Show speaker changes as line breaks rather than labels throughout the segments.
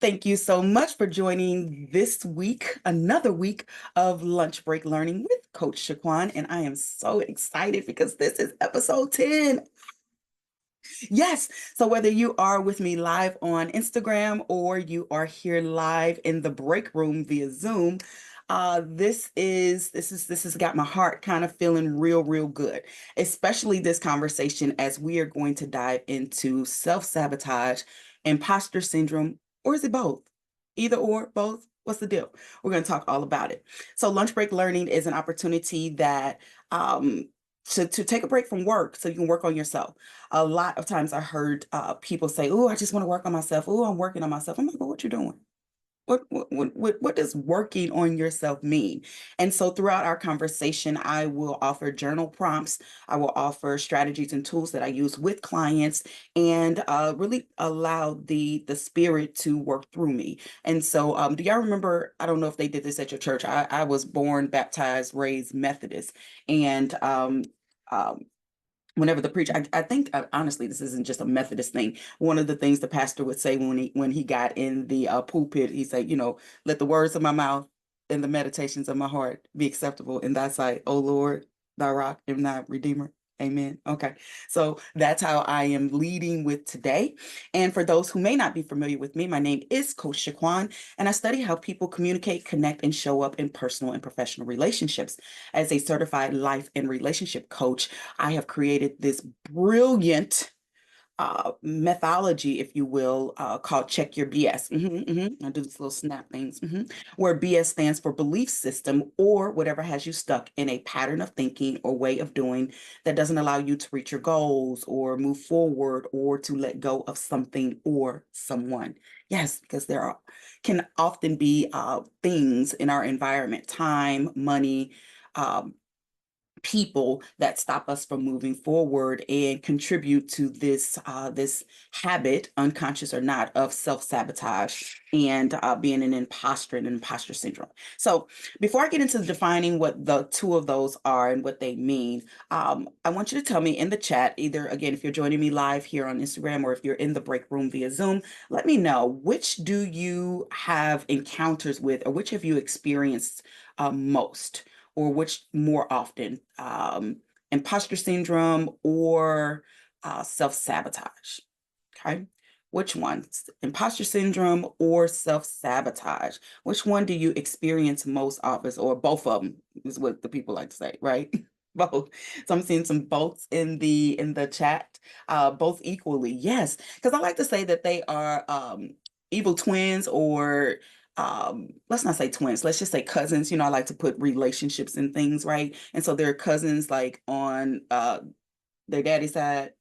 Thank you so much for joining this week, another week of Lunch Break Learning with Coach Shaquan. And I am so excited because this is episode 10. Yes. So whether you are with me live on Instagram or you are here live in the break room via Zoom, this has got my heart kind of feeling real good, especially this conversation as we are going to dive into self-sabotage, imposter syndrome, or is it both? Either or, both? What's the deal? We're going to talk all about it. So lunch break learning is an opportunity that to take a break from work so you can work on yourself. A lot of times I heard people say, "Oh, I just want to work on myself. Oh, I'm working on myself." I'm like, "Well, what you doing? What does working on yourself mean?" And so throughout our conversation, I will offer journal prompts. I will offer strategies and tools that I use with clients, and really allow the spirit to work through me. And so, do y'all remember? I don't know if they did this at your church. I was born, baptized, raised Methodist, and um, whenever the preacher, I think honestly, this isn't just a Methodist thing. One of the things the pastor would say when he got in the pulpit, he said, let the words of my mouth and the meditations of my heart be acceptable in thy sight, O Lord, thy rock and thy redeemer. Amen. Okay. So that's how I am leading with today. And for those who may not be familiar with me, my name is Coach Shaquan, and I study how people communicate, connect, and show up in personal and professional relationships. As a certified life and relationship coach, I have created this brilliant methodology, if you will, called Check Your BS. I do these little snap things, where BS stands for belief system or whatever has you stuck in a pattern of thinking or way of doing that doesn't allow you to reach your goals or move forward or to let go of something or someone. Yes, because can often be things in our environment, time, money, um, people that stop us from moving forward and contribute to this habit, unconscious or not, of self-sabotage and being an imposter and imposter syndrome. So before I get into defining what the two of those are and what they mean, I want you to tell me in the chat, either again, if you're joining me live here on Instagram or if you're in the break room via Zoom, let me know, which do you have encounters with, or which have you experienced most, or which more often, imposter syndrome or self-sabotage. Okay. Which one? Imposter syndrome or self-sabotage? Which one do you experience most often, or both of them is what the people like to say, right? Both. So I'm seeing some boths in the chat, both equally. Yes, because I like to say that they are evil twins, or let's not say twins, let's just say cousins. I like to put relationships and things, right? And so they're cousins like on their daddy's side,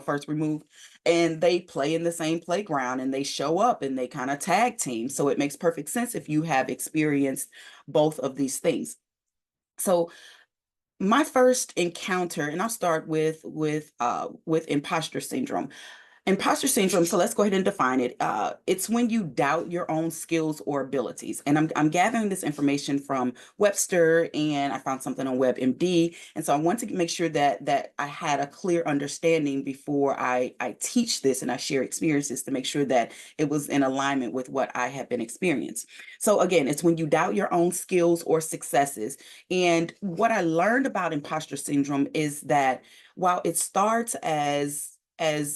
first removed, and they play in the same playground and they show up and they kind of tag team. So it makes perfect sense if you have experienced both of these things. So my first encounter, and I'll start with imposter syndrome. Imposter syndrome, so let's go ahead and define it. It's when you doubt your own skills or abilities. And I'm gathering this information from Webster, and I found something on WebMD. And so I want to make sure that I had a clear understanding before I teach this and I share experiences, to make sure that it was in alignment with what I have been experienced. So again, it's when you doubt your own skills or successes. And what I learned about imposter syndrome is that while it starts as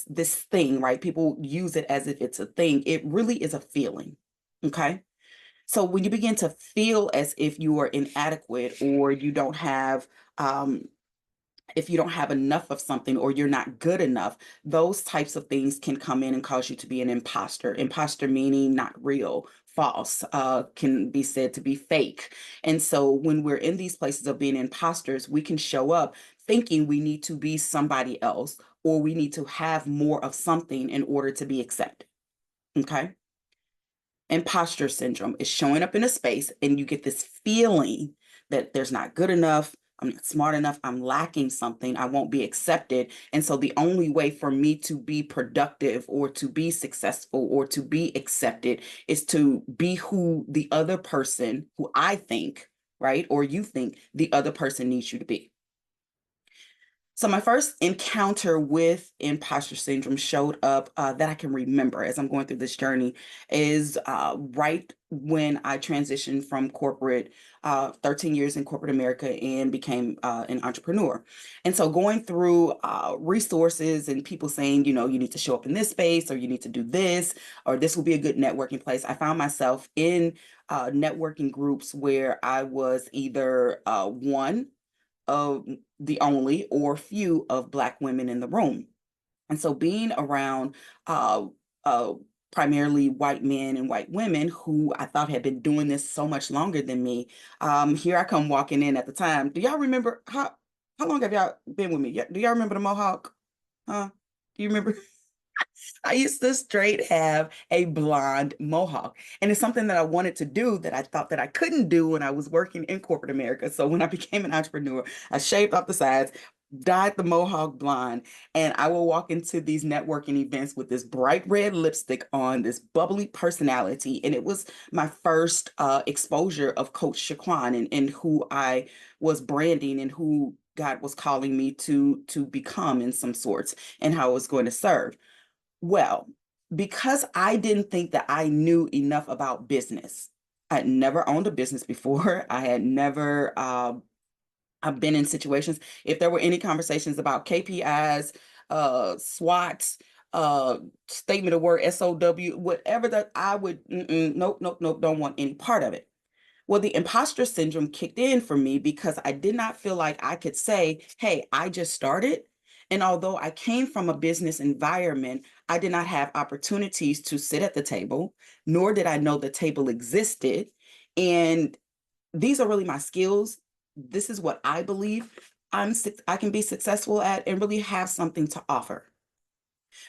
this thing, right? People use it as if it's a thing. It really is a feeling. Okay. So when you begin to feel as if you are inadequate, or you don't have, if you don't have enough of something, or you're not good enough, those types of things can come in and cause you to be an imposter. Imposter meaning not real, false, can be said to be fake. And so when we're in these places of being imposters, we can show up thinking we need to be somebody else, or we need to have more of something in order to be accepted. Okay. Imposter syndrome is showing up in a space and you get this feeling that there's not good enough, I'm not smart enough, I'm lacking something, I won't be accepted. And so the only way for me to be productive or to be successful or to be accepted is to be who the other person, who I think, right, or you think the other person needs you to be. So my first encounter with imposter syndrome showed up that I can remember as I'm going through this journey is right when I transitioned from corporate, 13 years in corporate America and became an entrepreneur. And so going through resources and people saying, you know, you need to show up in this space or you need to do this or this will be a good networking place. I found myself in networking groups where I was either one of the only or few of Black women in the room. And so being around uh, uh, primarily white men and white women who I thought had been doing this so much longer than me, here I come walking in at the time. Do y'all remember how long have y'all been with me? Do y'all remember the Mohawk? Huh? Do you remember? I used to straight have a blonde mohawk. And it's something that I wanted to do that I thought that I couldn't do when I was working in corporate America. So when I became an entrepreneur, I shaved off the sides, dyed the mohawk blonde, and I will walk into these networking events with this bright red lipstick on, this bubbly personality. And it was my first exposure of Coach Shaquan and who I was branding and who God was calling me to become in some sorts and how I was going to serve. Well, because I didn't think that I knew enough about business, I had never owned a business before. I had never I've been in situations. If there were any conversations about KPIs, SWOTs, statement of work, SOW, whatever that I would, nope, nope, nope, don't want any part of it. Well, the imposter syndrome kicked in for me because I did not feel like I could say, hey, I just started. And although I came from a business environment, I did not have opportunities to sit at the table, nor did I know the table existed. And these are really my skills. This is what I believe I can be successful at and really have something to offer.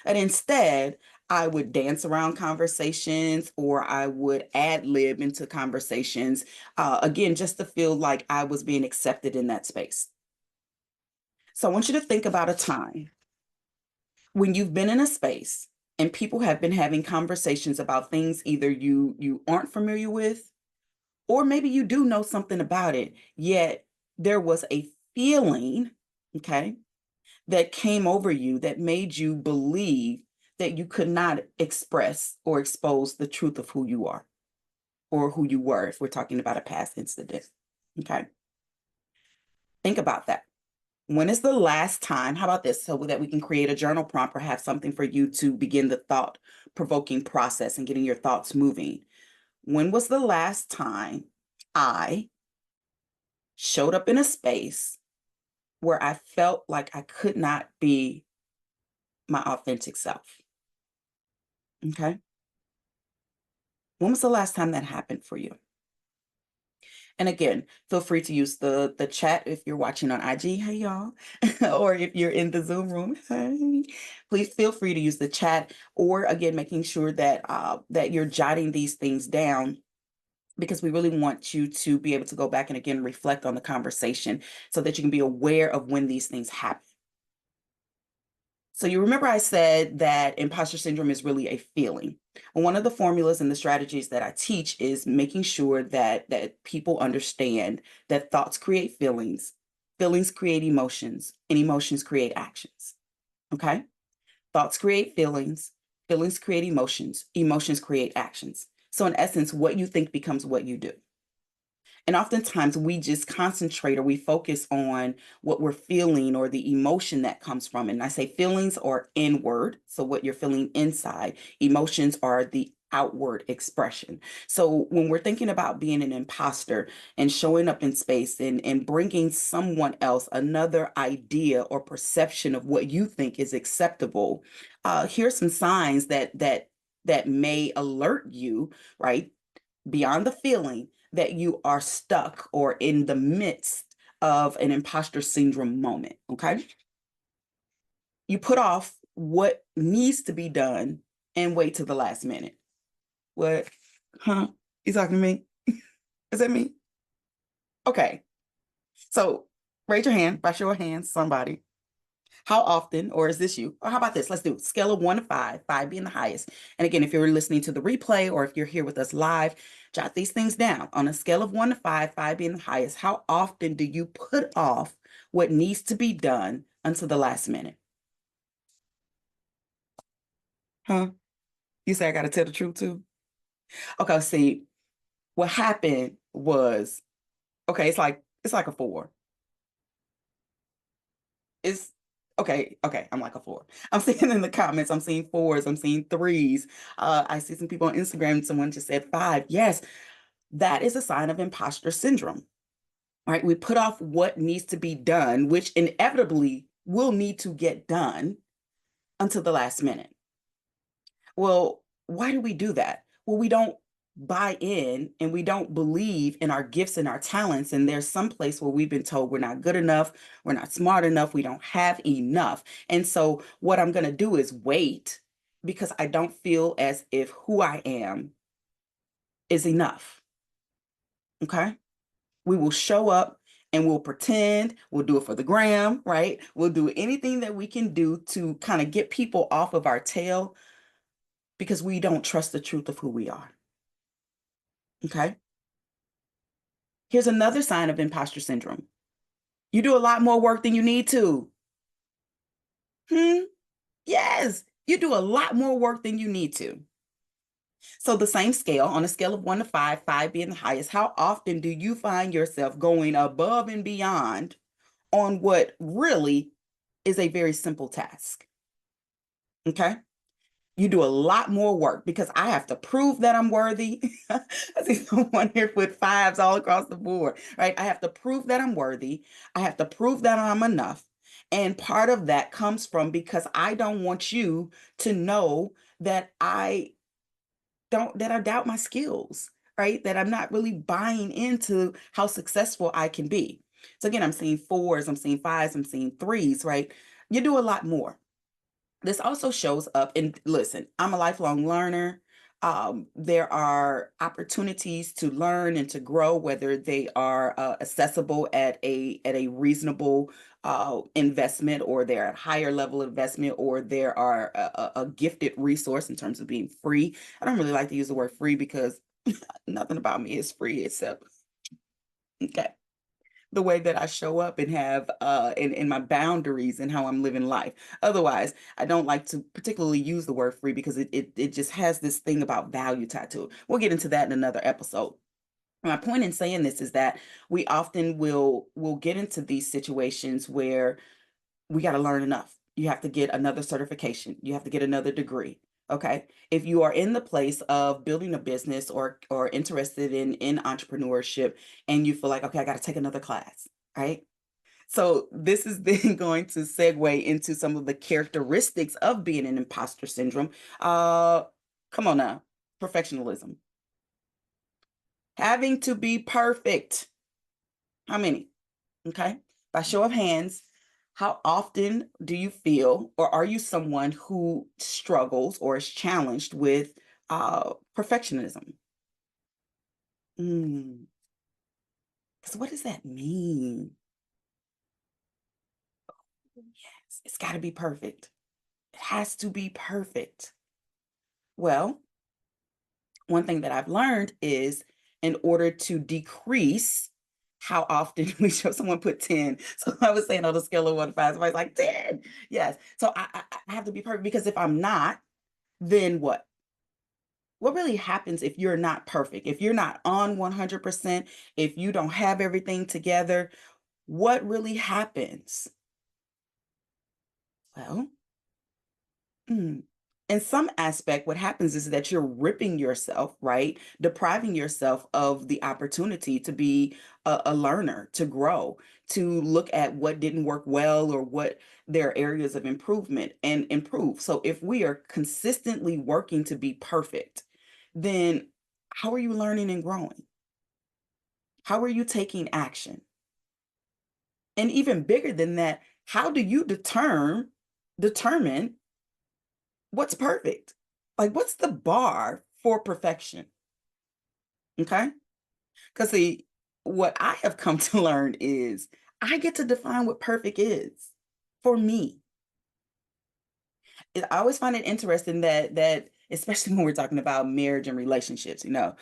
And instead, I would dance around conversations or I would ad lib into conversations, again, just to feel like I was being accepted in that space. So I want you to think about a time when you've been in a space and people have been having conversations about things either you aren't familiar with, or maybe you do know something about it, yet there was a feeling, okay, that came over you that made you believe that you could not express or expose the truth of who you are or who you were if we're talking about a past incident. Okay. Think about that. When is the last time? How about this? So that we can create a journal prompt or have something for you to begin the thought provoking process and getting your thoughts moving. When was the last time I showed up in a space where I felt like I could not be my authentic self? Okay. When was the last time that happened for you? And again, feel free to use the chat if you're watching on IG, hey y'all, or if you're in the Zoom room, hey, please feel free to use the chat, or again, making sure that that you're jotting these things down because we really want you to be able to go back and again reflect on the conversation so that you can be aware of when these things happen. So you remember I said that imposter syndrome is really a feeling. Well, one of the formulas and the strategies that I teach is making sure that people understand that thoughts create feelings, feelings create emotions, and emotions create actions. Okay? Thoughts create feelings, feelings create emotions, emotions create actions. So in essence, what you think becomes what you do. And oftentimes we just concentrate or we focus on what we're feeling or the emotion that comes from it. And I say feelings are inward. So what you're feeling inside, emotions are the outward expression. So when we're thinking about being an imposter and showing up in space and bringing someone else another idea or perception of what you think is acceptable, here's some signs that may alert you, right? Beyond the feeling that you are stuck or in the midst of an imposter syndrome moment. Okay. You put off what needs to be done and wait to the last minute. What? Huh? You talking to me? Is that me? Okay. So raise your hand, by show of hands, somebody. How often, or is this you? Or how about this? Let's do scale of 1 to 5, 5 being the highest. And again, if you're listening to the replay or if you're here with us live, jot these things down. On a scale of 1 to 5, 5 being the highest, how often do you put off what needs to be done until the last minute. Huh? You say I gotta tell the truth too? Okay, see, what happened was, okay, it's like a four. It's okay, I'm like a four. I'm seeing in the comments, I'm seeing fours, I'm seeing threes. I see some people on Instagram, someone just said five. Yes, that is a sign of imposter syndrome. Right? We put off what needs to be done, which inevitably will need to get done until the last minute. Well, why do we do that? Well, we don't buy in and we don't believe in our gifts and our talents. And there's some place where we've been told we're not good enough, we're not smart enough, we don't have enough. And so, what I'm going to do is wait because I don't feel as if who I am is enough. Okay. We will show up and we'll pretend, we'll do it for the gram, right? We'll do anything that we can do to kind of get people off of our tail because we don't trust the truth of who we are. Okay. Here's another sign of imposter syndrome. You do a lot more work than you need to. Hmm. Yes. You do a lot more work than you need to. So, the same scale, on a scale of 1 to 5, 5 being the highest, how often do you find yourself going above and beyond on what really is a very simple task? Okay. You do a lot more work because I have to prove that I'm worthy. I see someone here with fives all across the board, right? I have to prove that I'm worthy. I have to prove that I'm enough. And part of that comes from because I don't want you to know that I doubt my skills, right? That I'm not really buying into how successful I can be. So again, I'm seeing fours, I'm seeing fives, I'm seeing threes, right? You do a lot more. This also shows up, and listen, I'm a lifelong learner. There are opportunities to learn and to grow, whether they are accessible at a reasonable investment, or they're at higher level investment, or there are a gifted resource in terms of being free. I don't really like to use the word free because nothing about me is free except okay, the way that I show up and have in my boundaries and how I'm living life. Otherwise, I don't like to particularly use the word free because it just has this thing about value tied to it. We'll get into that in another episode. My point in saying this is that we often will get into these situations where we got to learn enough. You have to get another certification. You have to get another degree. Okay. If you are in the place of building a business or interested in entrepreneurship and you feel like, okay, I got to take another class, right? So this is then going to segue into some of the characteristics of being an imposter syndrome. Uh, Come on now, perfectionism, having to be perfect. How many? Okay. By show of hands, how often do you feel, or are you someone who struggles or is challenged with perfectionism? Because what does that mean? Yes, it's got to be perfect. It has to be perfect. Well, one thing that I've learned is in order to decrease how often we show someone put 10. So I was saying on a scale of 1 to 5, somebody's like 10. Yes. So I have to be perfect because if I'm not, then what? What really happens if you're not perfect? If you're not on 100%, if you don't have everything together, what really happens? Well, mm, in some aspect, what happens is that you're ripping yourself, right? Depriving yourself of the opportunity to be a learner, to grow, to look at what didn't work well or what there are areas of improvement and improve. So if we are consistently working to be perfect, then how are you learning and growing? How are you taking action? And even bigger than that, how do you determine what's perfect? Like, what's the bar for perfection? Okay. Because, see, what I have come to learn is I get to define what perfect is for me. I always find it interesting that especially when we're talking about marriage and relationships, uh,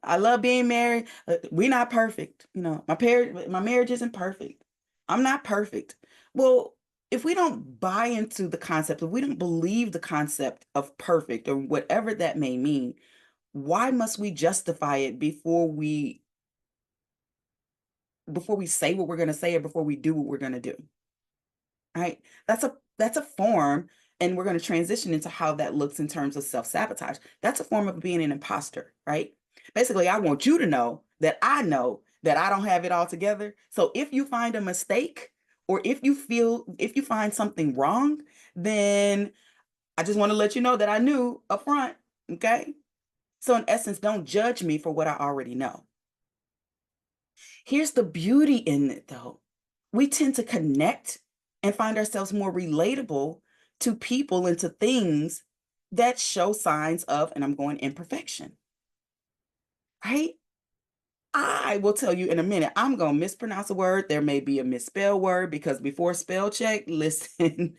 I love being married. We're not perfect. My marriage isn't perfect. I'm not perfect. Well, if we don't buy into the concept, if we don't believe the concept of perfect or whatever that may mean, why must we justify it before we say what we're going to say or before we do what we're going to do? Right? That's a form, and we're going to transition into how that looks in terms of self-sabotage. That's a form of being an imposter, right? Basically, I want you to know that I don't have it all together. So if you find a mistake, or if you find something wrong, then I just want to let you know that I knew up front. Okay. So in essence, don't judge me for what I already know. Here's the beauty in it though. We tend to connect and find ourselves more relatable to people and to things that show signs of, and I'm going, imperfection, right? I will tell you in a minute, I'm going to mispronounce a word. There may be a misspell word because before spell check, listen,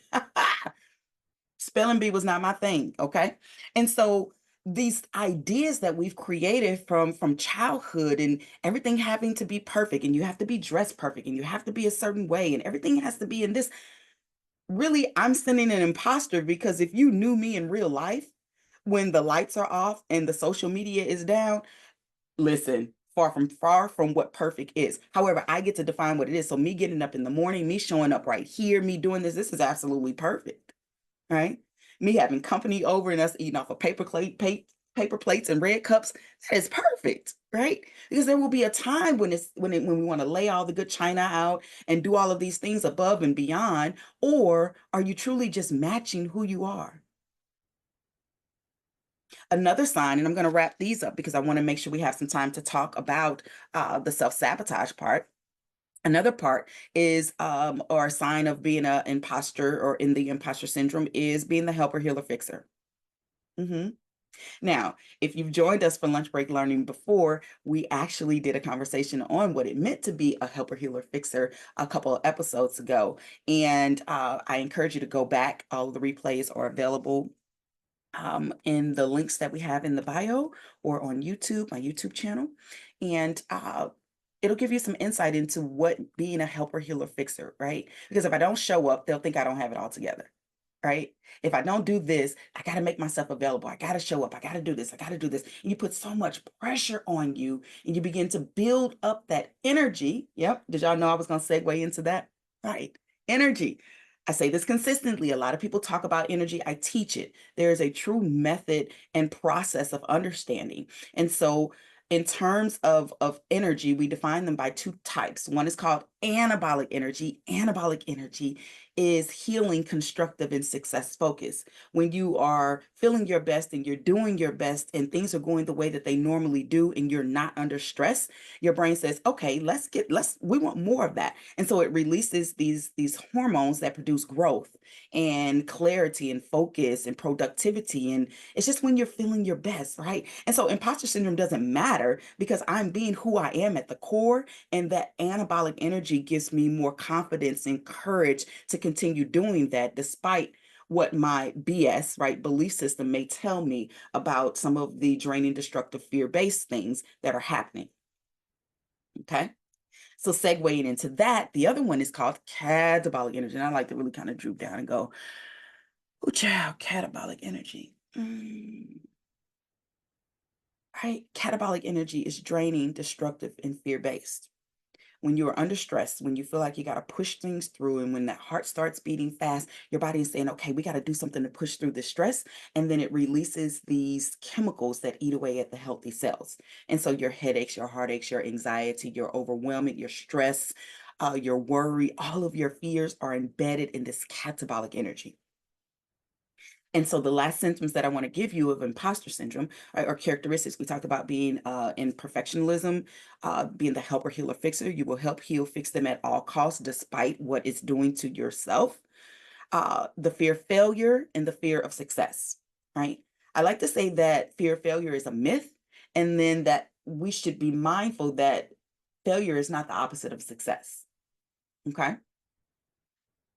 spelling bee was not my thing, okay? And so these ideas that we've created from childhood and everything having to be perfect, and you have to be dressed perfect, and you have to be a certain way, and everything has to be in this. Really, I'm sending an imposter, because if you knew me in real life, when the lights are off and the social media is down, listen, far from what perfect is. However, I get to define what it is. So me getting up in the morning, me showing up right here, me doing this is absolutely perfect, right? Me having company over and us eating off of paper plates and red cups, that is perfect, right? Because there will be a time when we want to lay all the good china out and do all of these things above and beyond, or are you truly just matching who you are? Another sign, and I'm going to wrap these up because I want to make sure we have some time to talk about the self-sabotage part. Another part is, or a sign of being an imposter or in the imposter syndrome, is being the helper, healer, fixer. hmm Now, if you've joined us for lunch break learning before, we actually did a conversation on what it meant to be a helper, healer, fixer a couple of episodes ago. And I encourage you to go back. All of the replays are available in the links that we have in the bio or on YouTube, my YouTube channel. And it'll give you some insight into what being a helper, healer, fixer, right? Because if I don't show up, they'll think I don't have it all together, right? If I don't do this, I got to make myself available. I got to show up. I got to do this. I got to do this. And you put so much pressure on you, and you begin to build up that energy. Yep. Did y'all know I was going to segue into that? Right. Energy. I say this consistently. A lot of people talk about energy. I teach it. There is a true method and process of understanding. And so, in terms of energy, we define them by two types. One is called anabolic energy. Anabolic energy is healing, constructive, and success focused. When you are feeling your best and you're doing your best and things are going the way that they normally do and you're not under stress, your brain says, okay, we want more of that. And so it releases these hormones that produce growth and clarity and focus and productivity. And it's just when you're feeling your best, right? And so imposter syndrome doesn't matter because I'm being who I am at the core, and that anabolic energy gives me more confidence and courage to continue doing that despite what my BS, right, belief system may tell me about some of the draining, destructive, fear-based things that are happening. Okay. So segueing into that, the other one is called catabolic energy. And I like to really kind of droop down and go, oh, child, catabolic energy. Right? Catabolic energy is draining, destructive, and fear-based. When you are under stress, when you feel like you got to push things through, and when that heart starts beating fast, your body is saying, okay, we got to do something to push through the stress. And then it releases these chemicals that eat away at the healthy cells. And so your headaches, your heartaches, your anxiety, your overwhelming, your stress, your worry, all of your fears are embedded in this catabolic energy. And so the last symptoms that I want to give you of imposter syndrome are characteristics. We talked about being in perfectionism, being the helper, healer, fixer. You will help, heal, fix them at all costs, despite what it's doing to yourself. The fear of failure and the fear of success, right? I like to say that fear of failure is a myth, and then that we should be mindful that failure is not the opposite of success. Okay.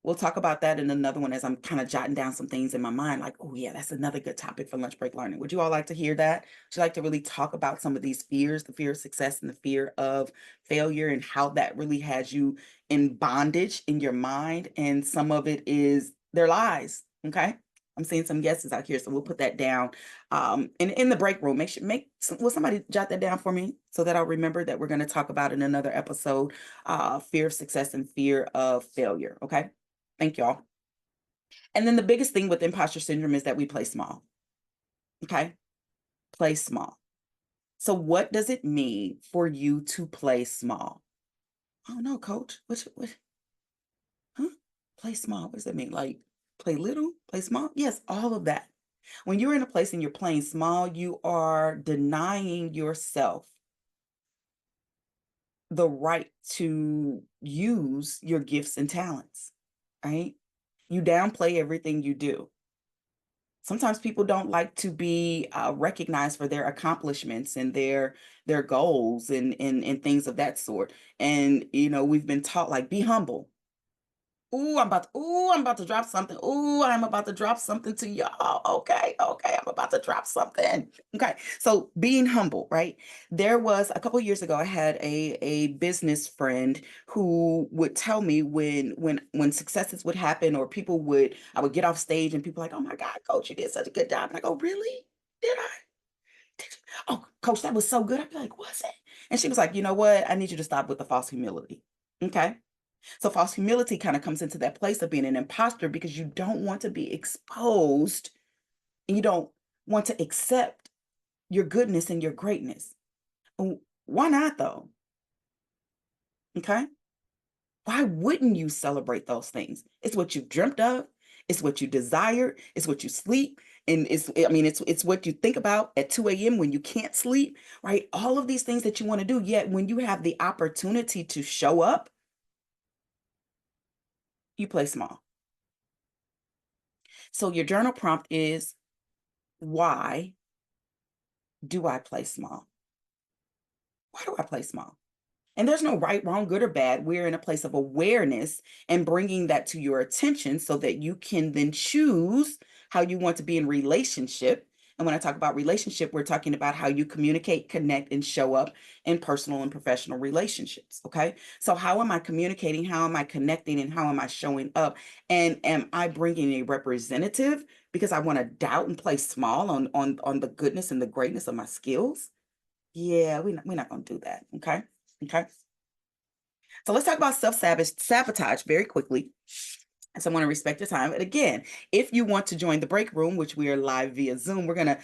We'll talk about that in another one as I'm kind of jotting down some things in my mind, like, oh, yeah, that's another good topic for lunch break learning. Would you all like to hear that? Would you like to really talk about some of these fears, the fear of success and the fear of failure, and how that really has you in bondage in your mind? And some of it is their lies. Okay. I'm seeing some guesses out here, so we'll put that down. In the break room, will somebody jot that down for me so that I'll remember that we're going to talk about in another episode, fear of success and fear of failure. Okay. Thank y'all. And then the biggest thing with imposter syndrome is that we play small. Okay. Play small. So what does it mean for you to play small? Oh no, coach. What, huh? Play small. What does that mean? Like play little, play small? Yes, all of that. When you're in a place and you're playing small, you are denying yourself the right to use your gifts and talents, right? You downplay everything you do. Sometimes people don't like to be recognized for their accomplishments and their goals and things of that sort. And we've been taught, like, be humble. I'm about to drop something. I'm about to drop something to y'all. Okay, I'm about to drop something. Okay. So being humble, right? There was a couple years ago, I had a business friend who would tell me when successes would happen, or I would get off stage and people like, oh my God, coach, you did such a good job. And I go, really? Did I? Did you? Oh, coach, that was so good. I'd be like, was it? And she was like, you know what? I need you to stop with the false humility. Okay. So false humility kind of comes into that place of being an imposter because you don't want to be exposed and you don't want to accept your goodness and your greatness. Why not though? Okay. Why wouldn't you celebrate those things? It's what you've dreamt of. It's what you desire. It's what you sleep. And it's what you think about at 2 a.m. when you can't sleep, right? All of these things that you want to do. Yet when you have the opportunity to show up, you play small. So your journal prompt is, why do I play small? Why do I play small? And there's no right, wrong, good, or bad. We're in a place of awareness and bringing that to your attention so that you can then choose how you want to be in relationship. And when I talk about relationship, we're talking about how you communicate, connect, and show up in personal and professional relationships. Okay. So, how am I communicating? How am I connecting? And how am I showing up? And am I bringing a representative because I want to doubt and play small on the goodness and the greatness of my skills? Yeah, we're not going to do that. Okay. Okay. So let's talk about self-sabotage very quickly. So I want to respect your time. And again, if you want to join the break room, which we are live via Zoom, we're going to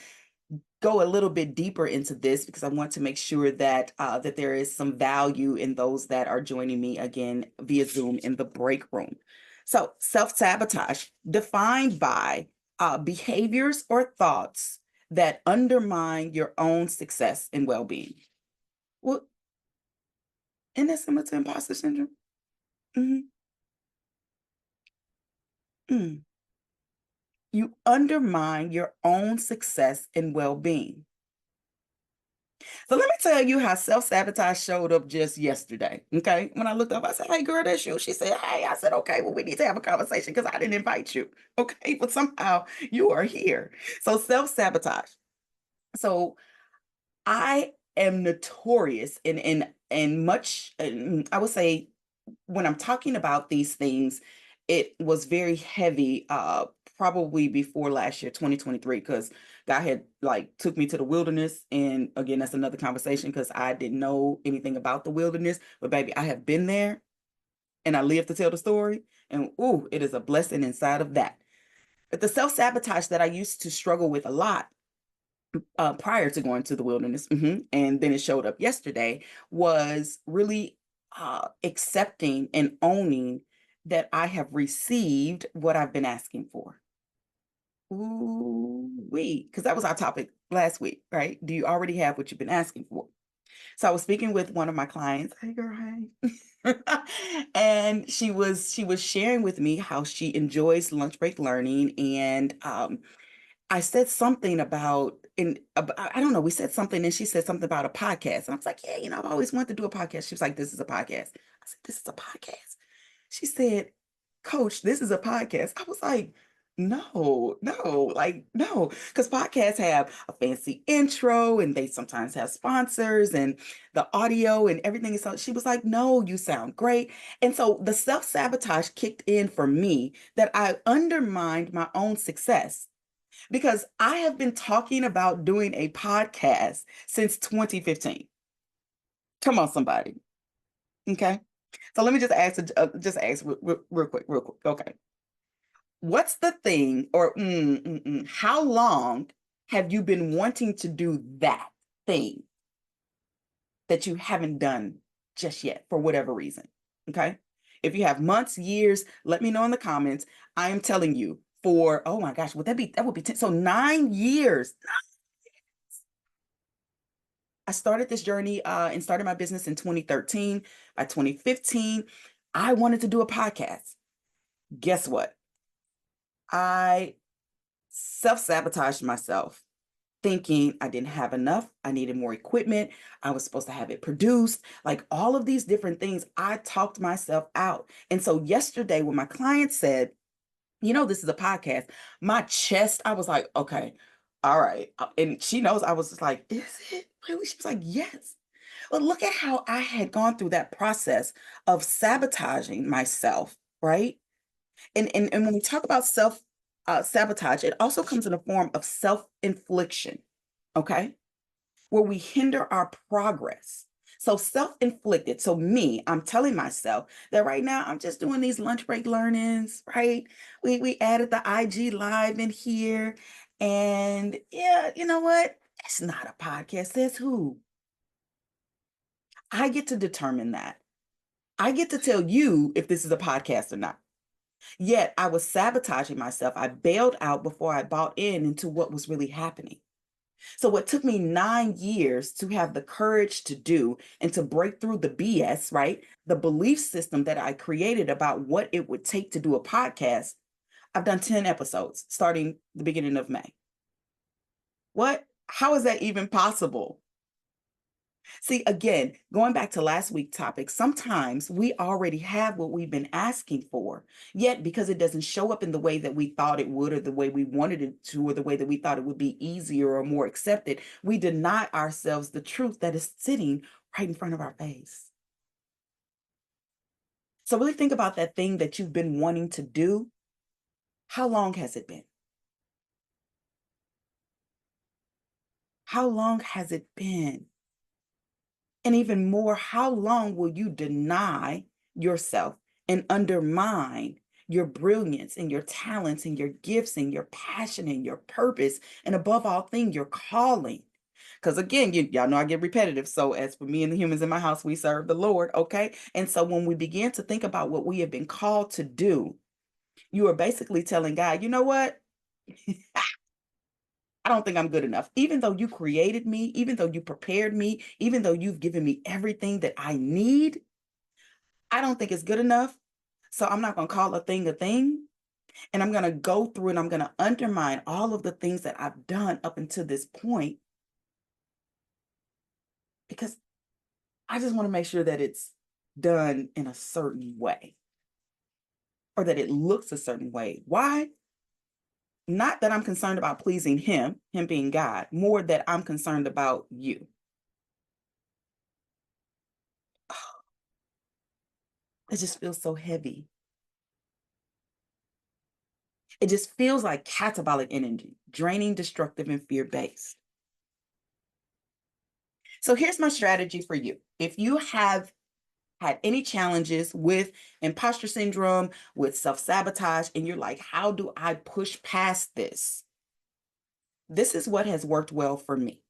go a little bit deeper into this because I want to make sure that that there is some value in those that are joining me again via Zoom in the break room. So self-sabotage, defined by behaviors or thoughts that undermine your own success and well-being. Well, isn't that similar to imposter syndrome? Mhm. Mm. You undermine your own success and well-being. So let me tell you how self-sabotage showed up just yesterday. Okay. When I looked up, I said, hey girl, that's you. She said, hey. I said, okay, well, we need to have a conversation because I didn't invite you. Okay. But somehow you are here. So self-sabotage. So I am notorious in much, I would say, when I'm talking about these things, it was very heavy, probably before last year, 2023, because God had like took me to the wilderness. And again, that's another conversation because I didn't know anything about the wilderness. But baby, I have been there and I live to tell the story. And ooh, it is a blessing inside of that. But the self-sabotage that I used to struggle with a lot prior to going to the wilderness, and then it showed up yesterday, was really accepting and owning that I have received what I've been asking for. Ooh, because that was our topic last week, right? Do you already have what you've been asking for? So I was speaking with one of my clients. Hey, girl, hey. And she was sharing with me how she enjoys lunch break learning, and I said something about, I don't know, we said something and she said something about a podcast. And I was like, yeah, I've always wanted to do a podcast. She was like, this is a podcast. I said, this is a podcast. She said, Coach, this is a podcast. I was like, no, no, like, no, because podcasts have a fancy intro and they sometimes have sponsors and the audio and everything. So she was like, no, you sound great. And so the self sabotage kicked in for me that I undermined my own success because I have been talking about doing a podcast since 2015. Come on, somebody. Okay. So let me just ask real quick, real quick. Okay. What's the thing or how long have you been wanting to do that thing that you haven't done just yet for whatever reason? Okay. If you have months, years, let me know in the comments. I am telling you for, oh my gosh, that would be 10, so 9 years. I started this journey and started my business in 2013. By 2015, I wanted to do a podcast. Guess what? I self-sabotaged myself thinking I didn't have enough. I needed more equipment. I was supposed to have it produced. Like all of these different things, I talked myself out. And so yesterday, when my client said, this is a podcast, my chest, I was like, okay, all right. And she knows I was just like, is it really? She was like, yes. But look at how I had gone through that process of sabotaging myself, right? And when we talk about self sabotage, it also comes in a form of self infliction, okay, where we hinder our progress. So self inflicted. So me, I'm telling myself that right now I'm just doing these lunch break learnings, right? We added the IG live in here, and yeah, you know what? It's not a podcast. Says who? I get to determine that. I get to tell you if this is a podcast or not. Yet I was sabotaging myself. I bailed out before I bought into what was really happening. So, what took me 9 years to have the courage to do and to break through the BS, right? The belief system that I created about what it would take to do a podcast, I've done 10 episodes starting the beginning of May. What? How is that even possible? See, again, going back to last week's topic, sometimes we already have what we've been asking for, yet because it doesn't show up in the way that we thought it would, or the way we wanted it to, or the way that we thought it would be easier or more accepted, we deny ourselves the truth that is sitting right in front of our face. So, really think about that thing that you've been wanting to do. How long has it been? How long has it been? And even more, how long will you deny yourself and undermine your brilliance and your talents and your gifts and your passion and your purpose, and above all things, your calling? Because again, y'all know I get repetitive. So as for me and the humans in my house, we serve the Lord, okay? And so when we begin to think about what we have been called to do, you are basically telling God, you know what? I don't think I'm good enough. Even though you created me, even though you prepared me, even though you've given me everything that I need, I don't think it's good enough. So I'm not going to call a thing. And I'm going to go through and I'm going to undermine all of the things that I've done up until this point because I just want to make sure that it's done in a certain way or that it looks a certain way. Why? Not that I'm concerned about pleasing him being God, more that I'm concerned about you. It just feels so heavy. It just feels like catabolic energy, draining, destructive, and fear based. So here's my strategy for you. If you have had any challenges with imposter syndrome, with self sabotage, and you're like, how do I push past this? This is what has worked well for me.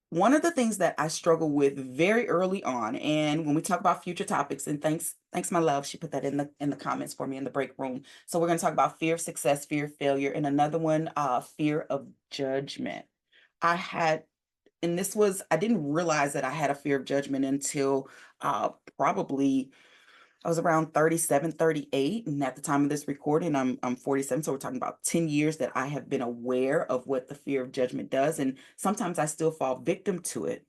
One of the things that I struggle with very early on, and when we talk about future topics, and thanks, my love, she put that in the comments for me in the break room. So we're going to talk about fear of success, fear of failure, and another one, fear of judgment. I had and this was I didn't realize that I had a fear of judgment until probably I was around 37, 38, and at the time of this recording I'm 47, so we're talking about 10 years that I have been aware of what the fear of judgment does, and sometimes I still fall victim to it.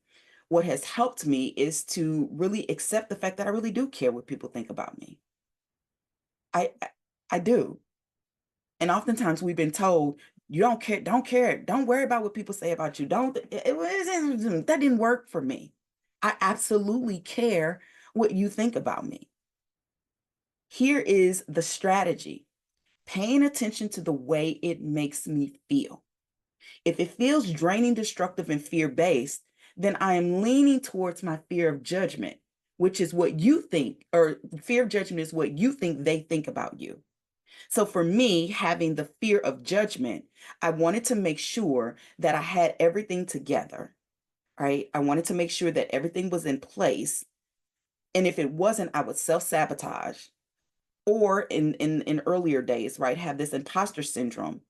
What has helped me is to really accept the fact that I really do care what people think about me. I I do. And oftentimes we've been told, you don't care, don't worry about what people say about you. Don't, that didn't work for me. I absolutely care what you think about me. Here is the strategy: paying attention to the way it makes me feel. If it feels draining, destructive, and fear based, then I am leaning towards my fear of judgment, which is what you think, or fear of judgment is what you think they think about you. So for me, having the fear of judgment, I wanted to make sure that I had everything together, right? I wanted to make sure that everything was in place. And if it wasn't, I would self-sabotage. Or in earlier days, right, have this imposter syndrome,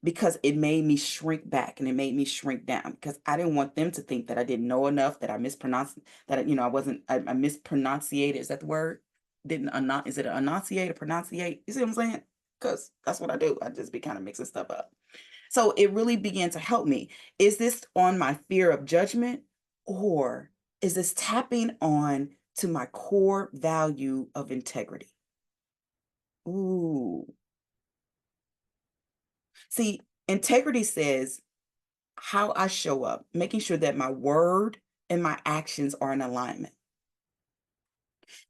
because it made me shrink back and it made me shrink down because I didn't want them to think that I didn't know enough, that I mispronounced, that, I wasn't, I mispronunciated. Is that the word? Is it enunciate or pronunciate? You see what I'm saying? Because that's what I do. I just be kind of mixing stuff up. So it really began to help me. Is this on my fear of judgment, or is this tapping on to my core value of integrity? Ooh. See, integrity says how I show up, making sure that my word and my actions are in alignment.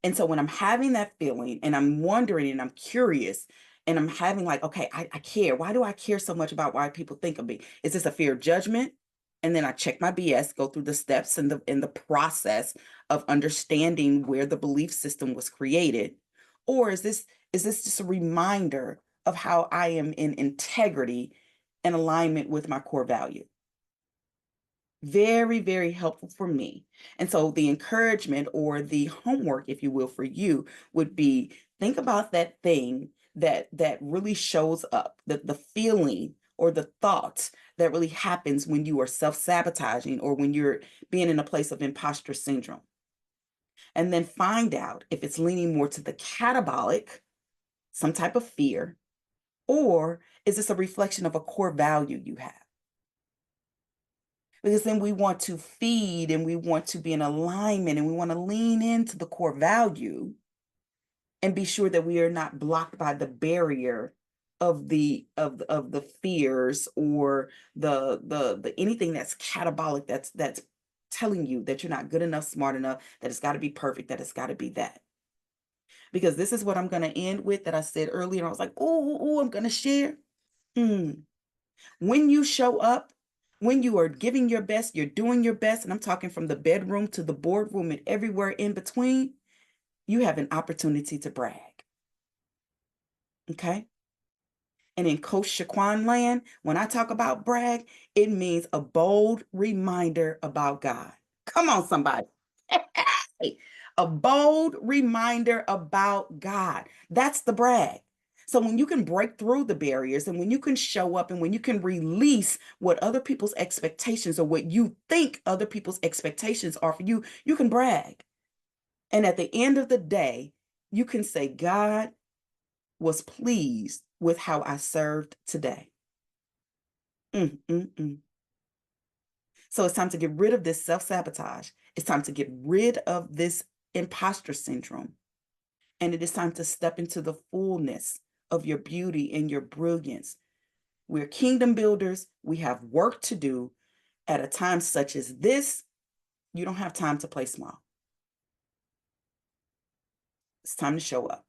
And so when I'm having that feeling and I'm wondering and I'm curious and I'm having like, okay, I care. Why do I care so much about why people think of me? Is this a fear of judgment? And then I check my BS, go through the steps and the process of understanding where the belief system was created. Or is this just a reminder of how I am in integrity and alignment with my core value? Very, very helpful for me. And so the encouragement or the homework, if you will, for you would be, think about that thing that really shows up, the feeling or the thought that really happens when you are self-sabotaging or when you're being in a place of imposter syndrome. And then find out if it's leaning more to the catabolic, some type of fear, or is this a reflection of a core value you have? Because then we want to feed and we want to be in alignment and we want to lean into the core value and be sure that we are not blocked by the barrier of the fears or the anything that's catabolic, that's telling you that you're not good enough, smart enough, that it's got to be perfect, that it's got to be that. Because this is what I'm going to end with, that I said earlier. I was like, oh, I'm going to share. Hmm. When you show up, when you are giving your best, you're doing your best, and I'm talking from the bedroom to the boardroom and everywhere in between, you have an opportunity to brag. Okay? And in Coach Shaquan land, when I talk about brag, it means a bold reminder about God. Come on, somebody. A bold reminder about God. That's the brag. So when you can break through the barriers and when you can show up and when you can release what other people's expectations or what you think other people's expectations are for you, you can brag. And at the end of the day, you can say, God was pleased with how I served today. Mm, mm, mm. So it's time to get rid of this self-sabotage. It's time to get rid of this imposter syndrome. And it is time to step into the fullness of your beauty and your brilliance. We're kingdom builders. We have work to do. At a time such as this, you don't have time to play small. It's time to show up.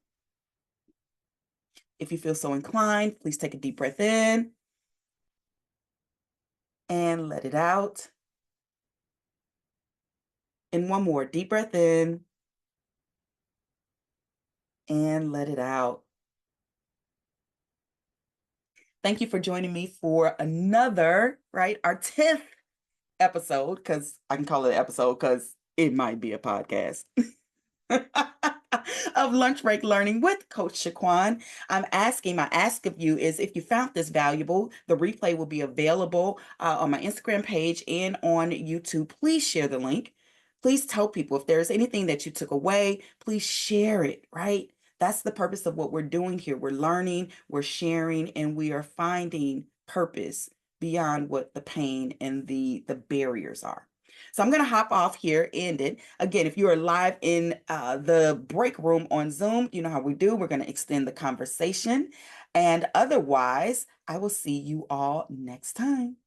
If you feel so inclined, please take a deep breath in and let it out. And one more deep breath in and let it out. Thank you for joining me for another, right, our 10th episode, because I can call it an episode because it might be a podcast. Of Lunch Break Learning with Coach Shaquan. My ask of you is, if you found this valuable, the replay will be available on my Instagram page and on YouTube. Please share the link. Please tell people if there's anything that you took away, please share it, right? That's the purpose of what we're doing here. We're learning, we're sharing, and we are finding purpose beyond what the pain and the barriers are. So I'm going to hop off here, end it. Again, if you are live in the break room on Zoom, you know how we do. We're going to extend the conversation. And otherwise, I will see you all next time.